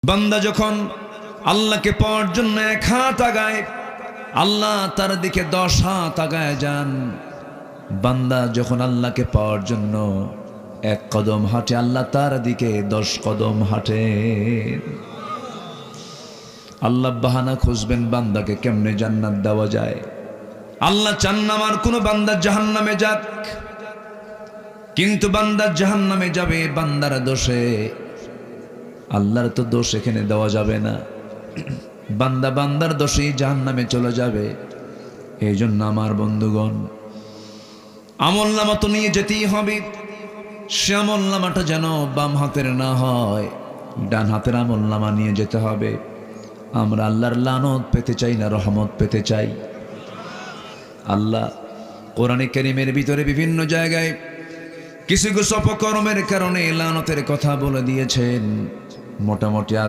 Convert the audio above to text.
বান্দা যখন আল্লাহকে পাওয়ার জন্য এক হাত আগায়, আল্লাহ তার দিকে 10 হাত আগায় যান। বান্দা যখন আল্লাহকে পাওয়ার জন্য এক কদম হাঁটে, আল্লাহ তার দিকে 10 কদম হাঁটে। আল্লাহ বাহানা খুঁজবেন বান্দাকে কেমনে জান্নাত দেওয়া যায়। আল্লাহ চান না আমার কোনো বান্দা জাহান্নামে যাক, কিন্তু বান্দা জাহান্নামে যাবে বান্দার দোষে। আল্লাহর তো দোষ এখানে দেওয়া যাবে না, বান্দা বান্দার দোষেই জাহান্নামে চলে যাবে। এই জন্য আমার বন্ধুগণ, আমলনামা তো নিয়ে যেতেই হবে। সে আমলনামাটা যেন বাম হাতের না হয়, ডান হাতের আমলনামা নিয়ে যেতে হবে। আমরা আল্লাহর লানত পেতে চাই না রহমত পেতে চাই। আল্লাহ কোরআনে কারীমের ভিতরে বিভিন্ন জায়গায় কিছু কিছু অপকর্মের কারণে লানতের কথা বলে দিয়েছেন। মোটামুটি